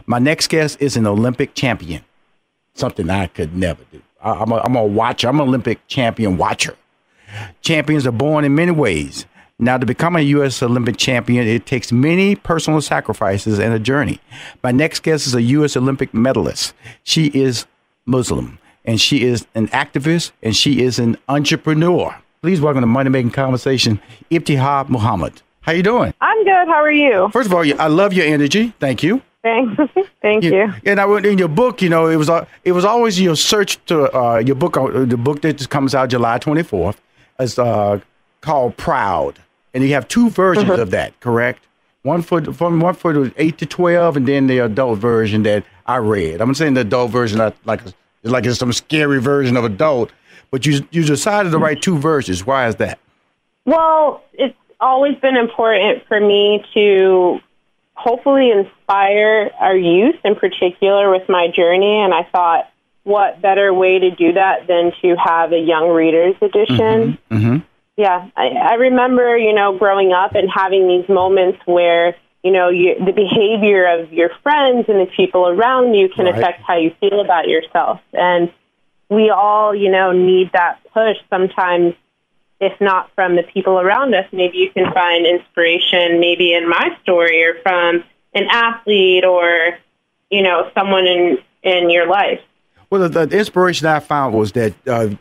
My next guest is an Olympic champion, something I could never do. I'm a watcher. I'm an Olympic champion watcher. Champions are born in many ways. Now, to become a U.S. Olympic champion, it takes many personal sacrifices and a journey. My next guest is a U.S. Olympic medalist. She is Muslim, and she is an activist, and she is an entrepreneur. Please welcome to Money Making Conversation, Ibtihaj Muhammad. How you doing? I'm good. How are you? First of all, I love your energy. Thank you. Thanks. Thank you. And I went in your book. You know, it was always your search to your book. The book that just comes out July 24th is called Proud, and you have two versions of that. Correct? One for the 8 to 12, and then the adult version that I read. I'm saying the adult version, like it's some scary version of adult, but you decided to write two versions. Why is that? Well, it's always been important for me to hopefully inspire our youth in particular with my journey. And I thought, what better way to do that than to have a young reader's edition? Yeah, I remember, growing up and having these moments where, the behavior of your friends and the people around you can affect how you feel about yourself. And we all, need that push sometimes. If not from the people around us, maybe you can find inspiration maybe in my story or from an athlete or, someone in your life. Well, the inspiration I found was that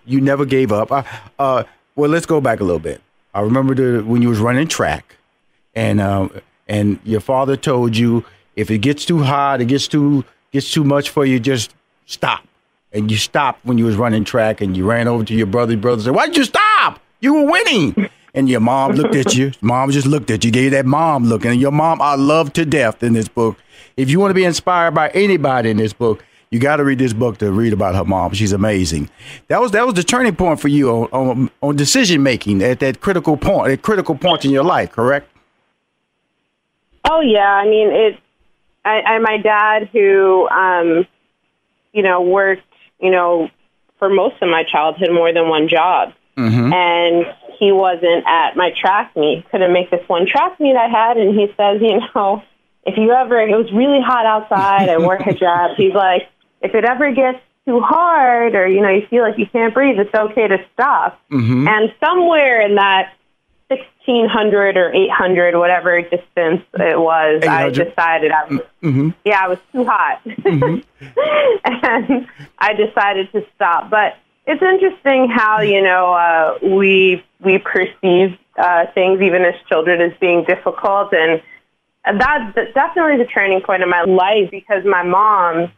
you never gave up. Well, let's go back a little bit. I remember when you was running track and your father told you, if it gets too hard, it gets too much for you, just stop. And you stopped when you was running track and you ran over to your brother and said, why'd you stop? You were winning. And your mom looked at you. Mom just looked at you, gave you that mom look. And your mom, I love to death in this book. If you want to be inspired by anybody in this book, you got to read this book to read about her mom. She's amazing. That was the turning point for you on decision making at that critical point in your life, correct? Oh yeah, I mean my dad who worked for most of my childhood more than one job. And he wasn't at my track meet, couldn't make this one track meet I had. And he says, if you ever, it was really hot outside and work a job, he's like, if it ever gets too hard or, you feel like you can't breathe, it's okay to stop. And somewhere in that 1,600 or 800, whatever distance it was, 800. I decided I was too hot. And I decided to stop. But it's interesting how, we perceive things, even as children, as being difficult. And that's definitely the turning point in my life because my mom,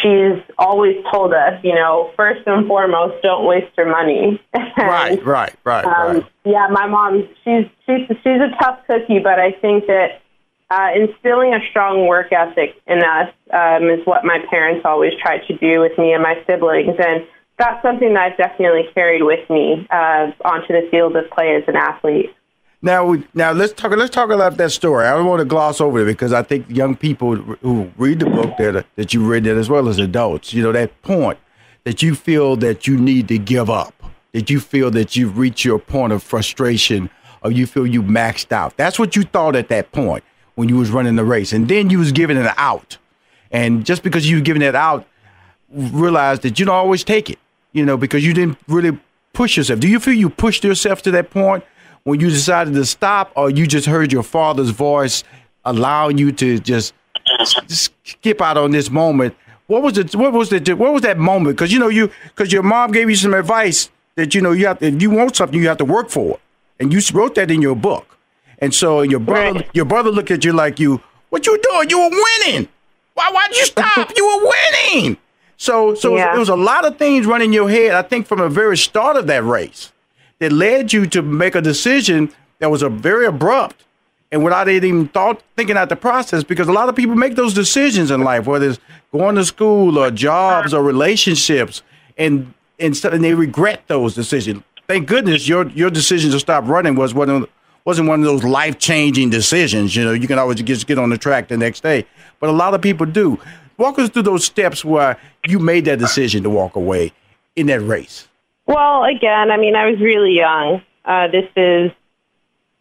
she's always told us, first and foremost, don't waste your money. And, Right. Yeah, my mom, she's a tough cookie, but I think that instilling a strong work ethic in us is what my parents always tried to do with me and my siblings, and that's something that I've definitely carried with me onto the field of play as an athlete. Now let's talk about that story. I don't want to gloss over it because I think young people who read the book that you read it as well as adults, that point that you feel that you need to give up, that you feel that you've reached your point of frustration or you feel you maxed out. That's what you thought at that point when you was running the race. And then you was given an out. And just because you were given that out, realize that you don't always take it, because you didn't really push yourself. Do you feel you pushed yourself to that point when you decided to stop, or you just heard your father's voice allowing you to just skip out on this moment? What was that moment? Because because your mom gave you some advice that you have to, if you want something, you have to work for it, and you wrote that in your book. And so your brother looked at you like what you doing? You were winning. Why'd you stop? You were winning. So It was a lot of things running in your head, I think, from the very start of that race that led you to make a decision that was very abrupt and without even thinking out the process, because a lot of people make those decisions in life, whether it's going to school or jobs or relationships, and they regret those decisions. Thank goodness your decision to stop running wasn't one of those life-changing decisions. You can always just get on the track the next day. But a lot of people do. Walk us through those steps where you made that decision to walk away in that race. Well, again, I was really young. This is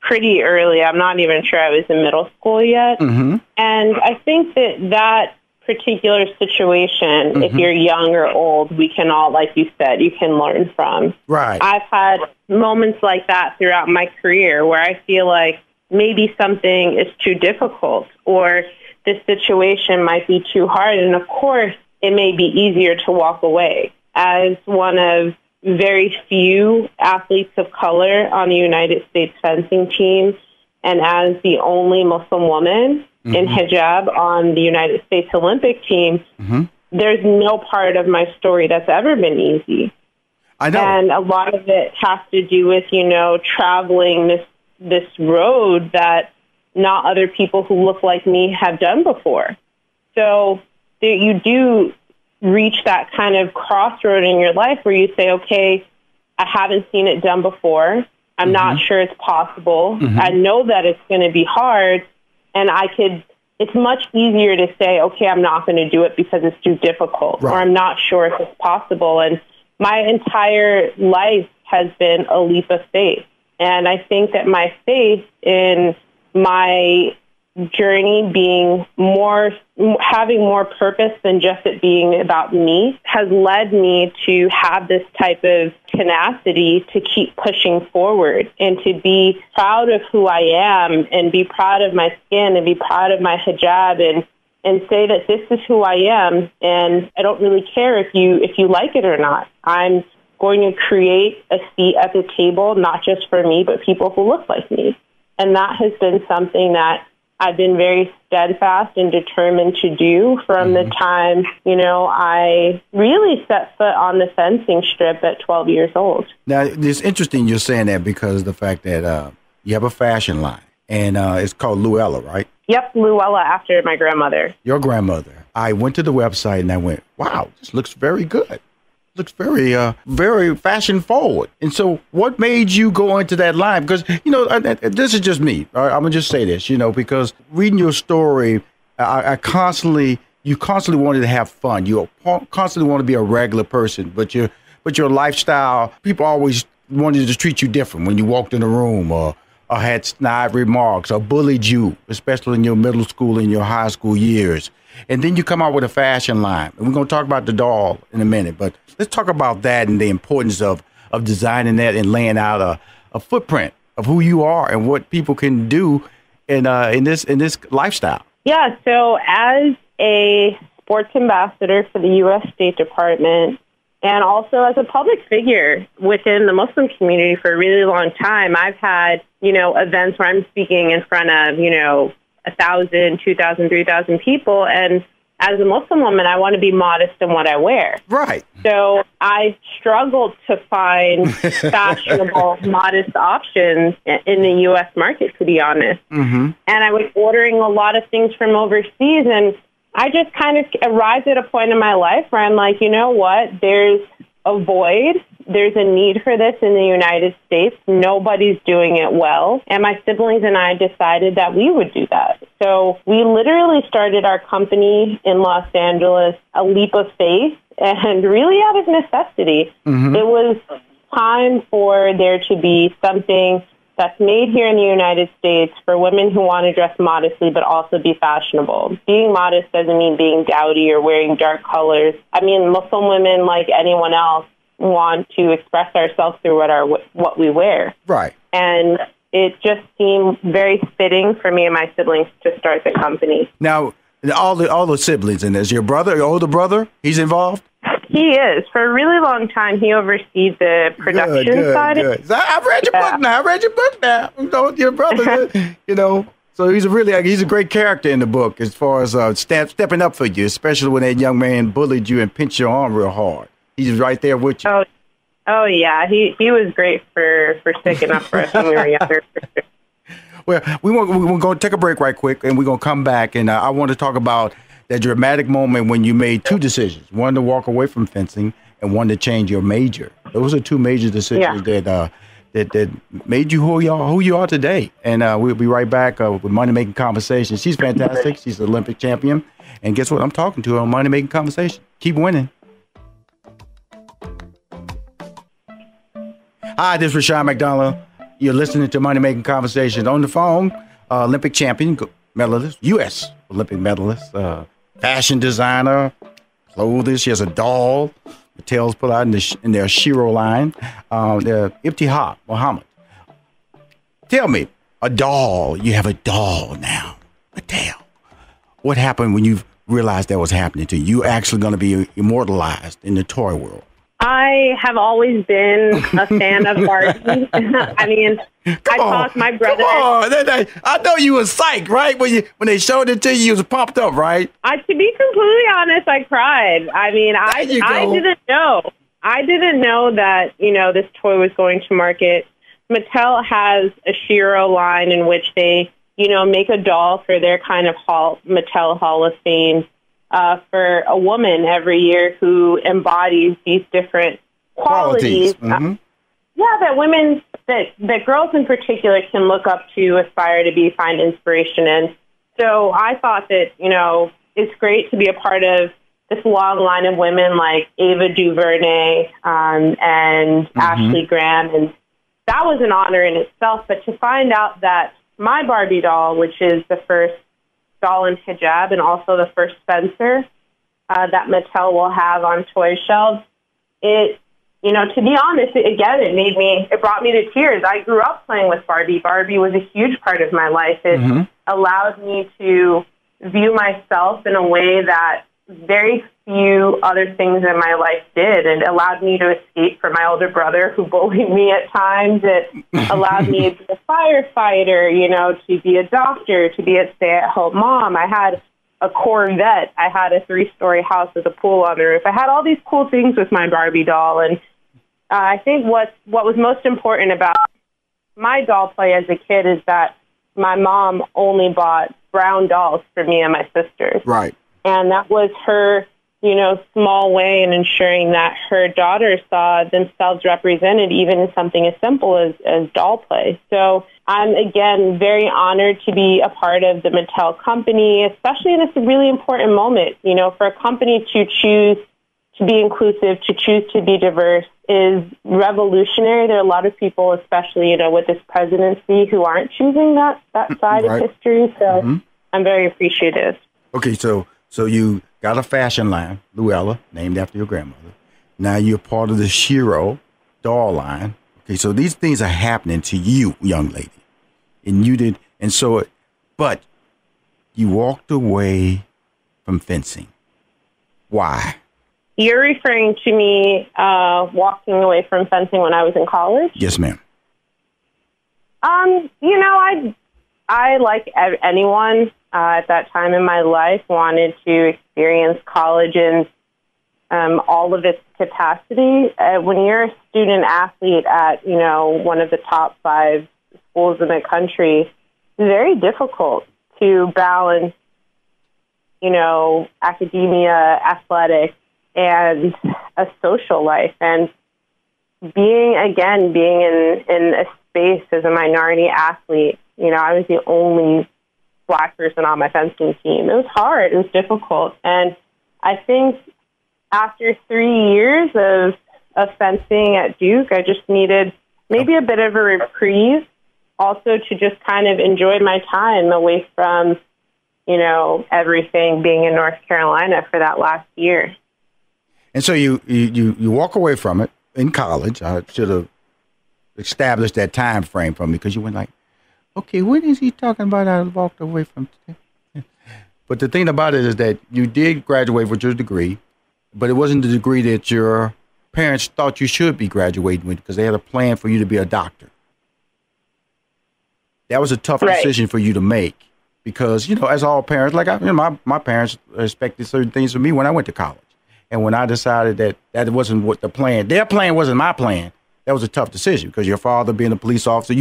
pretty early. I'm not even sure I was in middle school yet. Mm-hmm. And I think that particular situation, if you're young or old, we can all, like you said, you can learn from. Right. I've had moments like that throughout my career where I feel like maybe something is too difficult or this situation might be too hard. And of course, it may be easier to walk away. As one of very few athletes of color on the United States fencing team, and as the only Muslim woman in hijab on the United States Olympic team, there's no part of my story that's ever been easy. I know. And a lot of it has to do with, traveling this road that not other people who look like me have done before. So you do reach that kind of crossroad in your life where you say, okay, I haven't seen it done before. I'm not sure it's possible. I know that it's going to be hard. And it's much easier to say, okay, I'm not going to do it because it's too difficult, or I'm not sure if it's possible. And my entire life has been a leap of faith. And I think that my faith in my journey having more purpose than just it being about me has led me to have this type of tenacity to keep pushing forward and to be proud of who I am and be proud of my skin and be proud of my hijab and say that this is who I am, and I don't really care if you like it or not. I'm going to create a seat at the table, not just for me, but people who look like me. And that has been something that I've been very steadfast and determined to do from the time, I really set foot on the fencing strip at 12 years old. Now, it's interesting you're saying that because of the fact that you have a fashion line, and it's called Luella, right? Yep, Luella, after my grandmother. Your grandmother. I went to the website and I went, wow, this looks very good. Looks very, very fashion forward. And so what made you go into that line? Because, this is just me. I'm going to just say this, because reading your story, you constantly wanted to have fun. You constantly want to be a regular person, but your lifestyle, people always wanted to treat you different when you walked in the room or had snide remarks or bullied you, especially in your middle school and your high school years. And then you come out with a fashion line. And we're going to talk about the doll in a minute, but let's talk about that and the importance of designing that and laying out a footprint of who you are and what people can do in this lifestyle. Yeah, so as a sports ambassador for the U.S. State Department and also as a public figure within the Muslim community for a really long time, I've had, events where I'm speaking in front of, 1,000, 2,000, 3,000 people. And as a Muslim woman, I want to be modest in what I wear. Right. So I struggled to find fashionable, modest options in the U.S. market, to be honest. And I was ordering a lot of things from overseas, and I just kind of arrived at a point in my life where I'm like, you know what? There's a void. There's a need for this in the United States. Nobody's doing it well. And my siblings and I decided that we would do that. So we literally started our company in Los Angeles, a leap of faith, and really out of necessity. It was time for there to be something that's made here in the United States for women who want to dress modestly but also be fashionable. Being modest doesn't mean being dowdy or wearing dark colors. I mean, Muslim women, like anyone else, want to express ourselves through what we wear. Right. And it just seemed very fitting for me and my siblings to start the company. Now, all the siblings in this, your older brother, he's involved? He is. For a really long time, he oversees the production side. Good. So I've read your book now. Your brother, So he's a great character in the book as far as stepping up for you, especially when that young man bullied you and pinched your arm real hard. He's right there with you. Oh yeah. He was great for sticking up for us when we were younger. Well, we're going to take a break right quick, and we're going to come back, and I want to talk about that dramatic moment when you made two decisions, one to walk away from fencing and one to change your major. Those are two major decisions that made you who you are today. And we'll be right back with Money Making Conversation. She's fantastic. She's an Olympic champion. And guess what? I'm talking to her on Money Making Conversation. Keep winning. Hi, this is Rushion McDonald. You're listening to Money Making Conversations. On the phone, Olympic champion, medalist, U.S. Olympic medalist, fashion designer, clothes. She has a doll. Mattel's put out in their Shiro line. Ibtihaj Muhammad. Tell me, a doll. You have a doll now. Mattel. What happened when you realized that was happening to you? You actually going to be immortalized in the toy world. I have always been a fan of Barbie. I mean, I taught my brother. Come on. I know you were psyched, right? When they showed it to you, you was pumped up, right? To be completely honest, I cried. I mean, I didn't know. I didn't know that, this toy was going to market. Mattel has a Shiro line in which they, make a doll for their kind of Mattel Hall of Fame. For a woman every year who embodies these different qualities. Mm-hmm. That women, that girls in particular can look up to, aspire to be, find inspiration in. So I thought that, it's great to be a part of this long line of women like Ava DuVernay and Ashley Graham. And that was an honor in itself. But to find out that my Barbie doll, which is the first doll in hijab and also the first Spencer that Mattel will have on toy shelves. To be honest, it brought me to tears. I grew up playing with Barbie. Barbie was a huge part of my life. It allowed me to view myself in a way that very few other things in my life did. It allowed me to escape from my older brother who bullied me at times. It allowed me to be a firefighter, to be a doctor, to be a stay-at-home mom. I had a Corvette. I had a 3-story house with a pool on the roof. I had all these cool things with my Barbie doll. And I think what was most important about my doll play as a kid is that my mom only bought brown dolls for me and my sisters. Right. And that was her, small way in ensuring that her daughters saw themselves represented even in something as simple as doll play. So I'm, again, very honored to be a part of the Mattel company, especially in this really important moment. For a company to choose to be inclusive, to choose to be diverse is revolutionary. There are a lot of people, especially, with this presidency, who aren't choosing that side of history. So I'm very appreciative. Okay, so you got a fashion line, Luella, named after your grandmother. Now you're part of the Shiro doll line. Okay, so these things are happening to you, young lady. And you did, but you walked away from fencing. Why? You're referring to me walking away from fencing when I was in college? Yes, ma'am. I like anyone at that time in my life, wanted to experience college in all of its capacity. When you're a student athlete at, one of the top 5 schools in the country, it's very difficult to balance, academia, athletics, and a social life. And being in a space as a minority athlete, I was the only Black person on my fencing team. It was hard. It was difficult. And I think after 3 years of fencing at Duke, I just needed maybe a bit of a reprieve, also to just kind of enjoy my time away from, everything, being in North Carolina for that last year. And so you walk away from it in college. I should have established that time frame from me, because you went like, okay, when is he talking about I walked away from today? But the thing about it is that you did graduate with your degree, but it wasn't the degree that your parents thought you should be graduating with, because they had a plan for you to be a doctor. That was a tough decision for you to make, because, as all parents, like my parents expected certain things from me when I went to college. And when I decided that wasn't what their plan wasn't my plan, that was a tough decision, because your father being a police officer,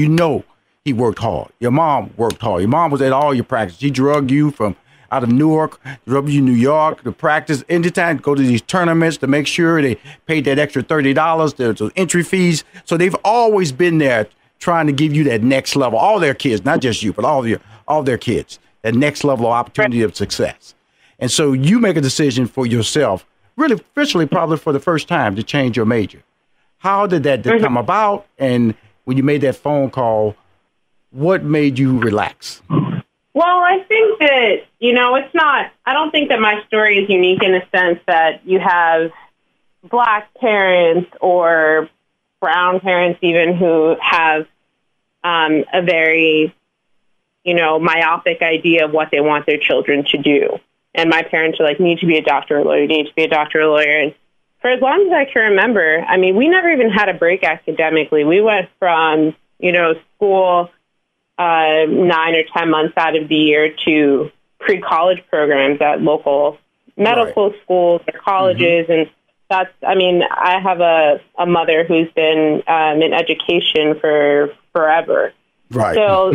he worked hard. Your mom worked hard. Your mom was at all your practice. She drug you from out of Newark, drug you to New York to practice, anytime to go to these tournaments to make sure they paid that extra $30, those entry fees. So they've always been there trying to give you that next level. All their kids, not just you, but all their kids, that next level of opportunity of success. And so you make a decision for yourself, really officially probably for the first time, to change your major. How did that come about? And when you made that phone call, what made you relax? Well, I think that, it's not, I don't think that my story is unique in the sense that you have Black parents or brown parents even who have a very, myopic idea of what they want their children to do. And my parents are like, need to be a doctor or lawyer, need to be a doctor or lawyer. And for as long as I can remember, we never even had a break academically. We went from, school 9 or 10 months out of the year to pre-college programs at local medical schools or colleges. And that's, I have a mother who's been in education for forever. Right. So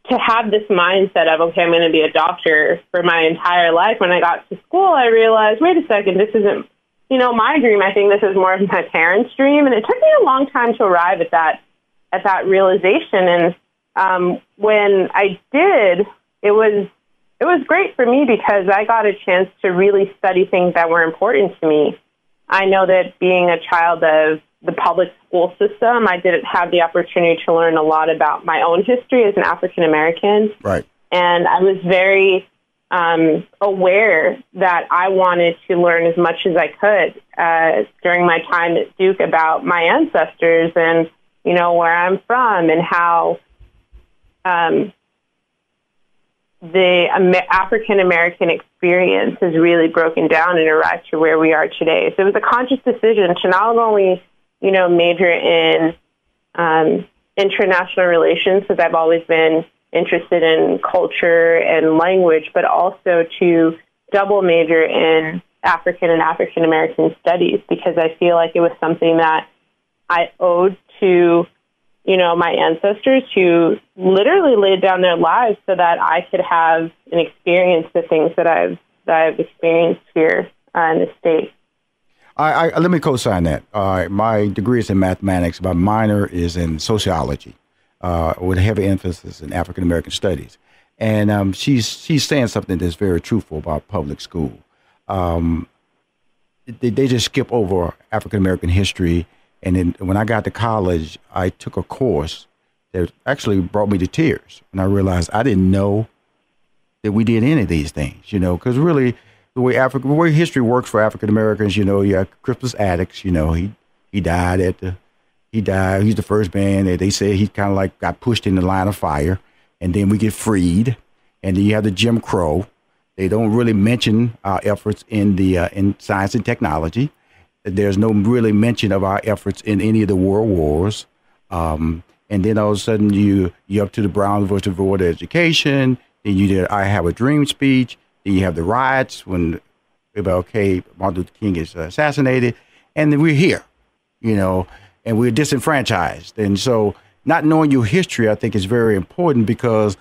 to have this mindset of, okay, I'm going to be a doctor for my entire life, when I got to school, I realized, wait a second, this isn't, my dream. I think this is more of my parents' dream. And it took me a long time to arrive at that realization. And when I did, it was great for me because I got a chance to really study things that were important to me. I know that being a child of the public school system, I didn't have the opportunity to learn a lot about my own history as an African American. Right. And I was very aware that I wanted to learn as much as I could during my time at Duke about my ancestors and, where I'm from and how the African American experience has really broken down and arrived to where we are today. So it was a conscious decision to not only, major in international relations, because I've always been interested in culture and language, but also to double major in African and African American studies, because I feel like it was something that I owed to, my ancestors who literally laid down their lives so that I could have and experience the things that I've experienced here in the state. I let me co-sign that. My degree is in mathematics. My minor is in sociology, with a heavy emphasis in African American studies. And she's saying something that's very truthful about public school. They just skip over African American history. And then when I got to college, I took a course that actually brought me to tears. And I realized I didn't know that we did any of these things, because really the way history works for African Americans, you have Crispus Attucks, he died he's the first man that they say he kind of like got pushed in the line of fire. And then we get freed. And then you have the Jim Crow. They don't really mention our efforts in science and technology. There's no really mention of our efforts in any of the world wars. And then all of a sudden you're up to the Brown versus Board of Education. Then you did I Have a Dream speech. Then you have the riots when Martin Luther King is assassinated. And then we're here, and we're disenfranchised. And so not knowing your history, I think, is very important, because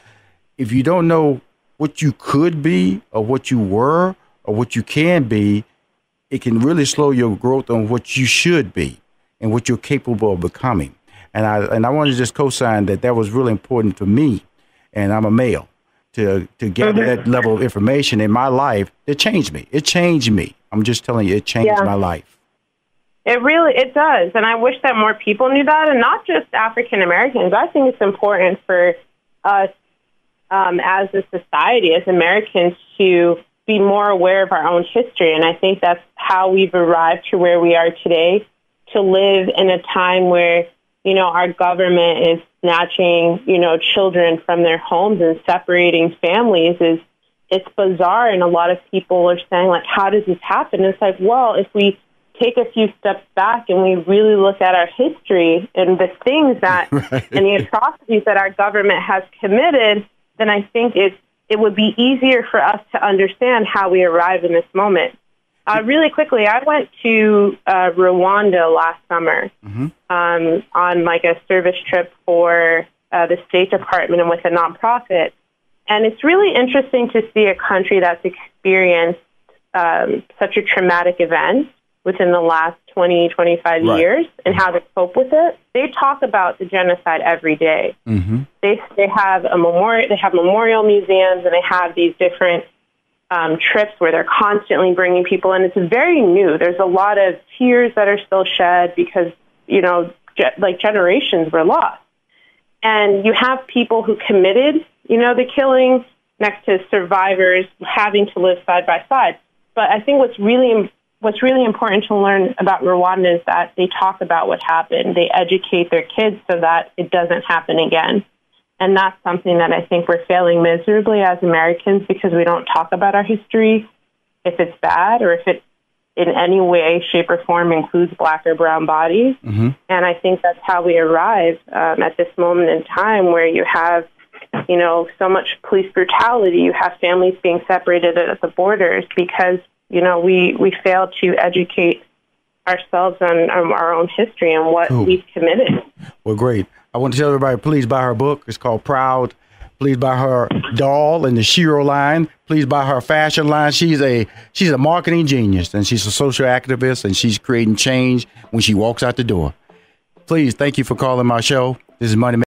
if you don't know what you could be or what you were or what you can be, it can really slow your growth on what you should be and what you're capable of becoming. And I want to just co-sign that was really important to me, and I'm a male, to gather that level of information in my life. It changed me. It changed me. I'm just telling you, it changed my life. It does. And I wish that more people knew that, and not just African Americans. I think it's important for us as a society, as Americans, to be more aware of our own history. And I think that's how we've arrived to where we are today, to live in a time where, our government is snatching, children from their homes and separating families. It's bizarre. And a lot of people are saying, like, how does this happen? And it's like, well, if we take a few steps back and we really look at our history and the things that and the atrocities that our government has committed, then I think it would be easier for us to understand how we arrive in this moment. Really quickly, I went to Rwanda last summer on like a service trip for the State Department and with a nonprofit. And it's really interesting to see a country that's experienced such a traumatic event within the last 20, 25 years and how they cope with it. They talk about the genocide every day. They have a memorial, they have memorial museums, and they have these different trips where they're constantly bringing people in. It's very new. There's a lot of tears that are still shed because like generations were lost. And you have people who committed, the killing next to survivors having to live side by side. But I think what's really important to learn about Rwanda is that they talk about what happened. They educate their kids so that it doesn't happen again. And that's something that I think we're failing miserably as Americans, because we don't talk about our history, if it's bad or if it in any way, shape, or form includes Black or brown bodies. Mm-hmm. And I think that's how we arrive at this moment in time where you have, so much police brutality. You have families being separated at the borders because, we fail to educate ourselves on our own history and what we've committed. Well, great. I want to tell everybody, please buy her book. It's called Proud. Please buy her doll in the Shiro line. Please buy her fashion line. She's a marketing genius, and she's a social activist, and she's creating change when she walks out the door. Please, thank you for calling my show. This is Money